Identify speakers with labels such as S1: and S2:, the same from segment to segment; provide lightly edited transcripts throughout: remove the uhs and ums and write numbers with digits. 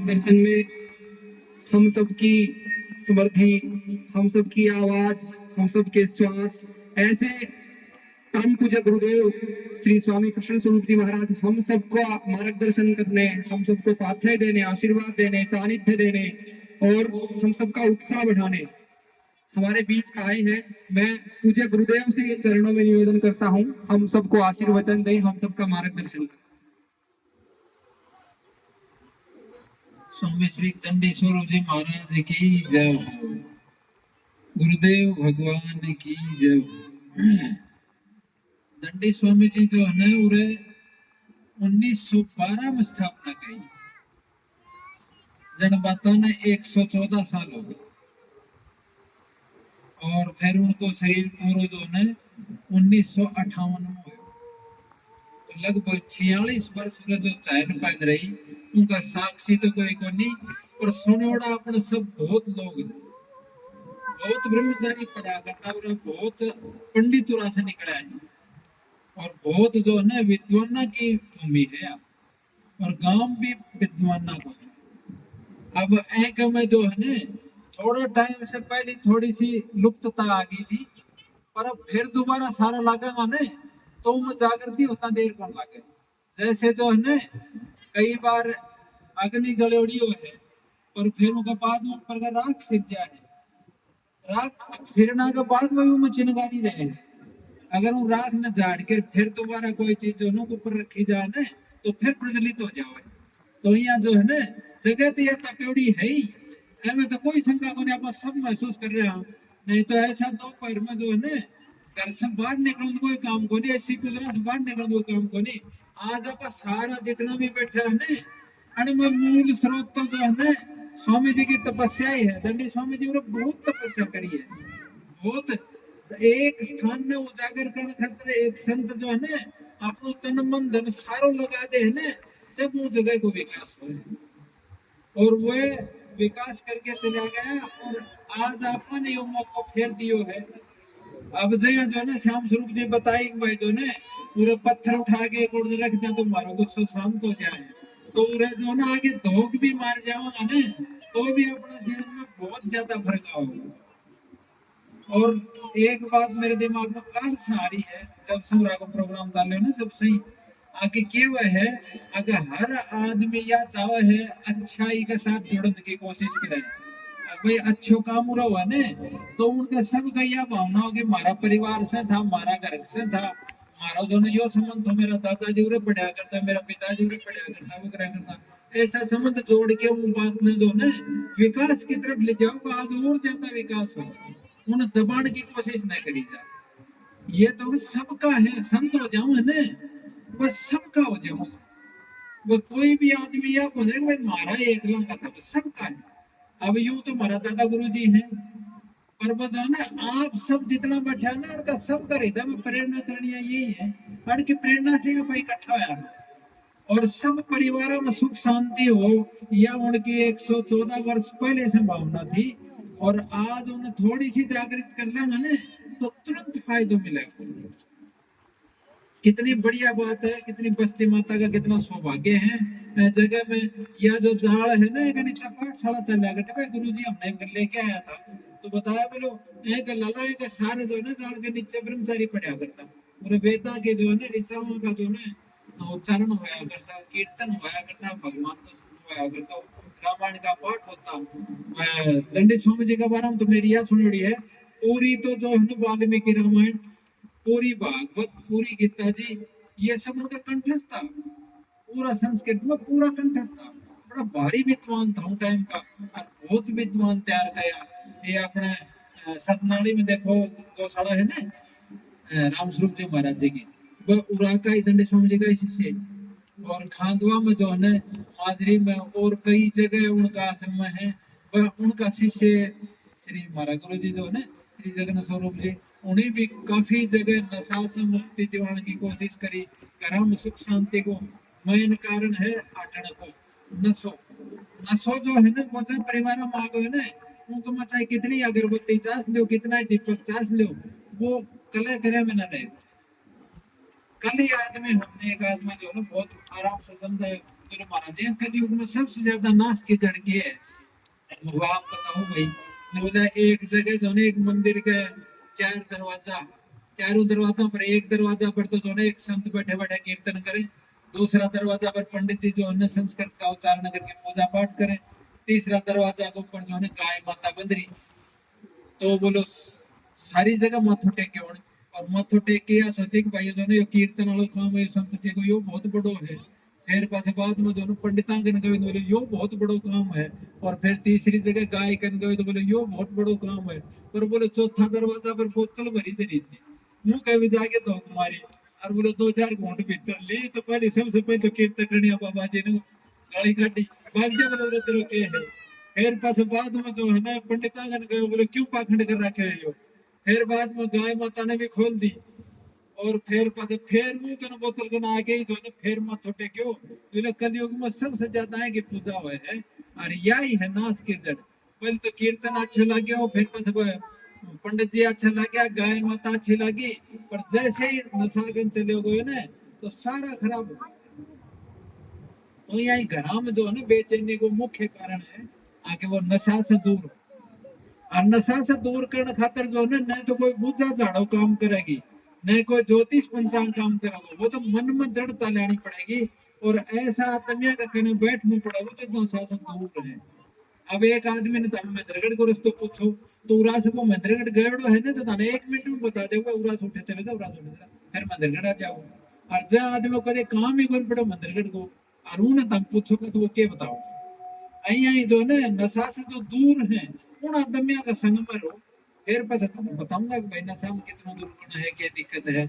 S1: मार्गदर्शन में हम सबकी समृद्धि, हम सबकी आवाज, हम सबके श्वास, ऐसे परम पूज्य गुरुदेव श्री स्वामी कृष्ण स्वरूप जी महाराज हम सबको मार्गदर्शन करने, हम सबको पाथेय देने, आशीर्वाद देने, सानिध्य देने और हम सबका उत्साह बढ़ाने हमारे बीच आए हैं। मैं पूज्य गुरुदेव से चरणों में निवेदन करता हूं, हम सबको आशीर्वचन दें, हम सबका मार्गदर्शन।
S2: स्वामी श्री दंडी स्वरूप जी महाराज की जय, गुरुदेव भगवान की जय। दंडी स्वामी जी जो है उरे 1912 में स्थापना की। जनबाता ने 114 साल हो गए और फिर उनको शरीर पूर्व जो है 1958 में हुए। तो लगभग 46 वर्ष जो चैन पैद रही उनका साक्षी तो कोई को नहीं, पर सुनोड़ा अपने सब बहुत लोग, बहुत ब्रह्मचारी पढ़ा करता और बहुत पंडित से निकला है और बहुत जो है ना विद्वाना की भूमि है और गांव भी विद्वाना को है। अब एक में जो है ना थोड़ा टाइम से पहले थोड़ी सी लुप्तता आ गई थी, पर अब फिर दोबारा सारा लागेगा ना तो उनमें जागृति होता देर कौन लागे। जैसे जो है ना कई बार अग्नि जलोड़ी है पर फिर उनके बाद में ऊपर का राख फिर जाए, राख फिरना के बाद में वो चिनगारी रहे। अगर वो राख न झाड़ के फिर दोबारा कोई चीज दोनों के ऊपर रखी जाए ना तो फिर प्रज्वलित हो जाए। तो यहाँ जो है ना जगह तो यह तपेड़ी है ही, हमें तो कोई शंका को नहीं, आप सब महसूस कर रहे हैं। नहीं तो ऐसा दोपहर में जो है ना घर से बाहर निकलने कोई काम को नहीं, ऐसी कुदरा से बाहर निकलने कोई काम को नहीं। आज आप सारा जितना भी बैठा है ना अणिमा मूल स्रोत तो जो है ना स्वामी जी की तपस्या ही है। दंडी स्वामी जी ने बहुत तपस्या करी है, बहुत एक स्थान में उजागर करने खातिर एक संत जो है ना अपनो तन मन धन सारो लगा दे है ना, जब वो जगह को विकास हो और वह विकास करके चला गया। और आज आपने यो मौका फेर दियो है। अब जो है ना श्याम स्वरूप जी बताई भाई जो ने पूरे पत्थर उठा के कोड़ रख दिया तो मारो गुस्सा शांत हो जाए, तो जो ना आगे धोख भी मार जाओगा ना तो भी अपना जीवन में बहुत ज्यादा फर्क आओगे। और एक बात मेरे दिमाग में काल से आ रही है, जब से को प्रोग्राम डाले ना जब से आगे किए हुए है, अगर हर आदमी या चाहे है अच्छाई के साथ जुड़ने की कोशिश करे, भाई अच्छो काम हुआ ने तो उनके सब का यह भावना हो कि मारा परिवार से था, मारा घर से था, मारा जो यो संबंध तो मेरा दादाजी उरे पढ़ा करता, मेरा पिताजी उरे पढ़ा करता, वो करा करता, ऐसा संबंध जोड़ के उन बात में जो ने विकास की तरफ ले जाओ, आज और ज्यादा विकास हो, उन्हें दबाने की कोशिश न करी जा। ये तो सबका है, संत हो जाओ है ना बस सबका हो जाओ, वो कोई भी आदमी या को भाई मारा एकला का था, सबका है। अब यूं तो हमारा दादा गुरु जी हैं, पर वो जो है ना आप सब जितना बैठा है ना उनका सबका हृदय में प्रेरणा करनी यही है, उनकी प्रेरणा से यहाँ पर इकट्ठा होया और सब परिवारों में सुख शांति हो, यह उनकी 114 वर्ष पहले से भावना थी। और आज उन्हें थोड़ी सी जागृत कर लेंगे ना तो तुरंत फायदा मिलेगा। कितनी बढ़िया बात है, कितनी बस्ती माता का कितना सौभाग्य है जगह में। यह जो झाड़ है ना एक नीचे पाठशाला चल करते गुरु जी हमने लेके आया था तो बताया बोलो एक लाला एक सारे जो है ना झाड़ के नीचे ब्रह्मचारी पढ़ा करता, पूरे वेदा के जो है ना ऋचाओं का जो है उच्चारण होया करता, कीर्तन होया करता, भगवान को होया करता, रामायण का पाठ होता। दंडी स्वामी जी के बारे में तो मेरी यह सुनोड़ी है, पूरी तो जो है ना वाल्मीकि रामायण, पूरी भागवत, पूरी गीता जी, ये सब उनका कंठस्थ था, पूरा संस्कृत में पूरा कंठस्थ था। बड़ा भारी विद्वान था टाइम का और बहुत विद्वान तैयार किया। ये अपने सतनाड़ी में देखो गौशाला है ना राम स्वरूप जी महाराज जी की, वह उरा का ही दंडी स्वामी जी का शिष्य, और खांडवा में जो है माजरी में और कई जगह उनका आश्रम है, वह उनका शिष्य श्री महाराज गुरु जी जो है श्री जगन्नाथ स्वरूप जी, उन्हें भी काफी जगह नशा से मुक्ति दिलाने की कोशिश करी, घर में सुख शांति को मेन कारण है आटन को नशो। नशो जो है ना वो जो परिवार में आ गए ना उनको में चाहे कितनी अगरबत्ती चास लो, कितना ही दीपक चास लो, वो कला करे में न रहे। कल ही आदमी हमने एक आदमी जो है बहुत आराम से समझाया, बोले महाराज जी कलयुग में सबसे ज्यादा नाश की जड़ की है, वो आप बताओ भाई। तो बोला एक जगह जो है एक मंदिर के चार दरवाजा, चारों दरवाजों पर एक दरवाजा पर तो जो है एक संत बैठे बैठे कीर्तन करे, दूसरा दरवाजा पर पंडित जी जो है संस्कृत का उच्चारण करके पूजा पाठ करे, तीसरा दरवाजा के ऊपर जो है गाय माता बंध रही। तो बोलो सारी जगह माथो टेके होने, और माथो टेक के या सोचे कि भाई जो है कीर्तन वाला काम है संत जी को यो बहुत बड़ो है। फिर पास बाद में जो है पंडितां कन गए तो बोले यो बहुत बड़ो काम है, और फिर तीसरी जगह गाय कन गए तो बोले यो बहुत बड़ो काम है। पर बोले चौथा दरवाजा पर बोतल भरी धरी थी, मुंह कभी जाके तो मारी, और बोले दो चार घूंट भीतर ली तो पहले सबसे पहले तो कीर्तन करनी बाबा जी ने गाड़ी काटी, भाग जा बोले तेरे के है। फिर पास बाद में जो है ना पंडिता गन गए बोले क्यों पाखंड कर रखे है यो। फिर बाद में गाय माता ने भी खोल दी, और फिर पास फिर मुंह कन बोतल कन आगे ही जो है फिर मत छोटे क्यों बोले कलयुग में सबसे ज्यादा है कि पूजा हुए है, और यही है नाश की जड़। पहले तो कीर्तन अच्छा लगे हो, फिर पास पंडित जी अच्छा लगे, गाय माता अच्छी लगी, पर जैसे ही नशागन चले गए ना तो सारा खराब हो। तो यहाँ घरा में जो है ना बेचैनी को मुख्य कारण है आके वो नशा से दूर हो। और नशा से दूर करने खातर जो है न तो कोई पूजा झाड़ो काम करेगी, न कोई ज्योतिष पंचांग काम करेगा, वो तो मन में दृढ़ता लेनी पड़ेगी, और ऐसा आत्मिया का कने बैठना पड़ेगा जो नशा से दूर रहे। अब एक आदमी ने तो हम महेंद्रगढ़ को रस्तो पूछो तो उरा से को महेंद्रगढ़ गएड़ो है ना तो थाने 1 मिनट में बता देगा उरा से उठे चले जाओ, उरा से उठे चले फिर महेंद्रगढ़ आ जाओ। और जब आदमी को कदे काम ही कौन पड़ो महेंद्रगढ़ को, और उन्हें तुम पूछो तो वो क्या बताओ। आई जो है नशा से जो दूर है उन आदमियों का संग में रहो, फिर पता तुमको बताऊंगा कि भाई नशा में कितना दुर्गुण है, क्या दिक्कत है।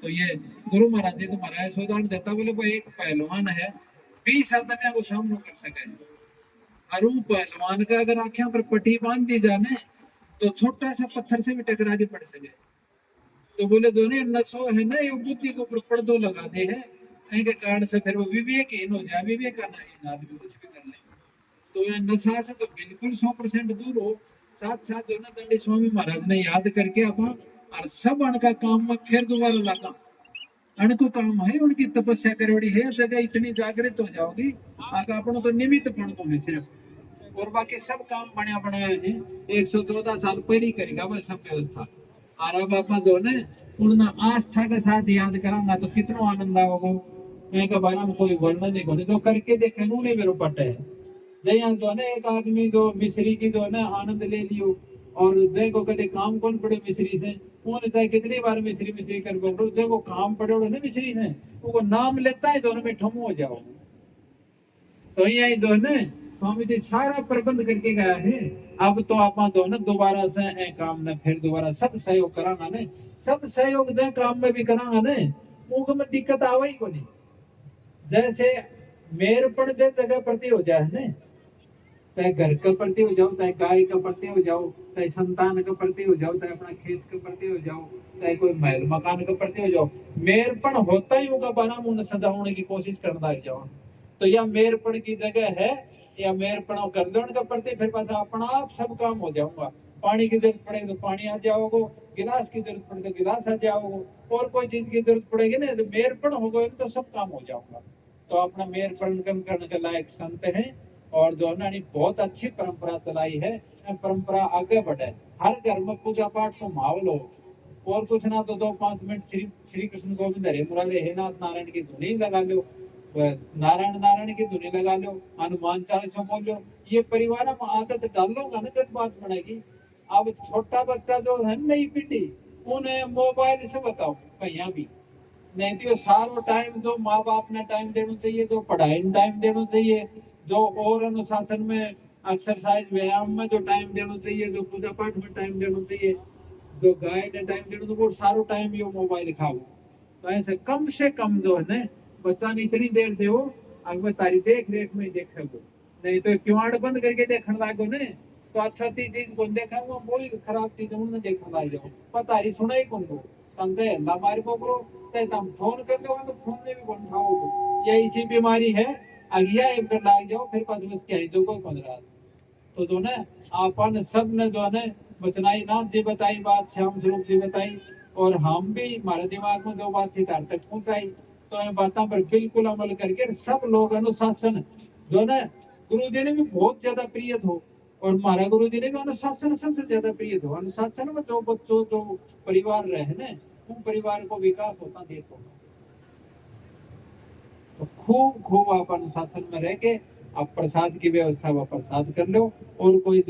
S2: तो ये गुरु महाराज जी तुम्हारा ऐसा उदाहरण देता बोले भाई एक पहलवान है 20 आदमियों को सामना कर सके, और वो पहलवान का अगर आंखों पर पट्टी बांध दी जाने तो छोटा सा पत्थर से भी टकरा के पड़ सके। तो बोले जो ने नशो है ना ये बुद्धि को ऊपर पर्दो लगा दे है, इनके कारण से फिर वो विवेकहीन हो जाए, विवेकाहीन आदमी कुछ भी कर ले। तो यह नशा से तो बिल्कुल 100% दूर हो। साथ साथ जो ना दंडी स्वामी महाराज ने याद करके अपन और सब अण का काम में फिर दोबारा लागा, अण को काम है उनकी तपस्या करोड़ी है, जगह इतनी जागृत हो जाओगी आका अपन तो निमित्त पण को है सिर्फ, और बाकी सब काम बनाया बनाया है 114 साल पहले ही करेगा वह सब व्यवस्था। और अब आप जो ने उन आस्था के साथ याद करांगा तो कितना आनंद आओगे, इनके बारे में कोई वर्णन नहीं होने, जो करके देखे उन्हें मेरे पटे है। जय जो है एक आदमी जो मिश्री की जो है आनंद ले लियो, और देखो कदे काम कौन पड़े मिश्री से, उन्हें चाहे कितनी बार मिश्री मिश्री कर बोलो देखो काम पड़े ना मिश्री से, वो नाम लेता है दोनों में ठमो हो जाओ। तो यही जो है स्वामी जी सारा प्रबंध करके गया है। अब तो आप दो ना दोबारा से ए काम ने फिर दोबारा सब सहयोग करांगा ने, सब सहयोग दे काम में भी करांगा ने, वो में दिक्कत आवे ही को नहीं। जैसे मेरपण दे जगह प्रति हो जाए ने, चाहे घर के प्रति हो जाओ, चाहे गाय के प्रति हो जाओ, चाहे संतान के प्रति हो जाओ, चाहे अपना खेत के प्रति हो जाओ, चाहे कोई महल मकान के प्रति हो जाओ, मेरपण होता ही होगा बारा मुंह सजाने की कोशिश करना जाओ। तो यह मेरपण की जगह है, या मेरपण कर दो उनके प्रति, फिर पास अपना आप सब काम हो जाऊंगा। पानी की जरूरत पड़ेगी तो पानी आ जाओगे, गिलास की जरूरत पड़ेगी तो गिलास आ जाओगे, और कोई चीज की जरूरत पड़ेगी ना तो मेरपण हो गए तो सब काम हो जाऊंगा। तो अपना मेरपण करने के लायक संत है, और जो है बहुत अच्छी परंपरा चलाई है, परंपरा आगे बढ़े, हर घर में पूजा पाठ को माहौल हो, और कुछ ना तो 2-5 मिनट श्री कृष्ण गोविंद हरे मुरारे हे नाथ नारायण की धुनी लगा लो, नारायण नारायण की धुनी लगा लो, हनुमान चालीसा बोल लो, ये परिवार में आदत डालोगा ना जब बात बनेगी। अब छोटा बच्चा जो है नई पीढ़ी उन्हें मोबाइल से बताओ भैया भी नहीं तो सारो टाइम जो माँ बाप ने टाइम देना चाहिए, जो पढ़ाई में टाइम देना चाहिए, जो और अनुशासन में एक्सरसाइज व्यायाम में जो टाइम देना चाहिए, जो पूजा पाठ में टाइम देना चाहिए, जो गाय ने टाइम देना, तो वो सारो टाइम ये मोबाइल खाओ। तो ऐसे कम से कम जो है ना बच्चा ने इतनी देर दे अगर तारी देख रेख में देखेगो, नहीं तो किवाड़ बंद करके देखने लागो ने तो अच्छा चीज कौन देखेगा, वो खराब चीज उन्हें देखने लाग जाओ, पता रही सुना ही कौन को तम तो अल्लाह मारी पकड़ो, चाहे तुम फोन कर लो तो फोन में भी कौन उठाओगे, ये इसी बीमारी है। अगिया एक कर लाग जाओ फिर पास में क्या जो कोई 15। तो जो ना अपन सब ने जो है बचनाई नाथ जी बताई बात, श्याम स्वरूप जी बताई, और हम भी हमारे दिमाग में जो बात थी तार तक पहुंचाई। तो इन बातों पर बिल्कुल अमल करके सब लोग अनुशासन जो ना गुरु जी ने भी बहुत ज्यादा प्रिय हो, और हमारा गुरु जी ने भी अनुशासन सबसे ज्यादा प्रिय हो। अनुशासन में जो बच्चों जो परिवार रहे ना, उन परिवार को विकास होता देखो। तो खूब खूब आप अनुशासन में रह के आप प्रसाद की व्यवस्था व प्रसाद कर लो, और कोई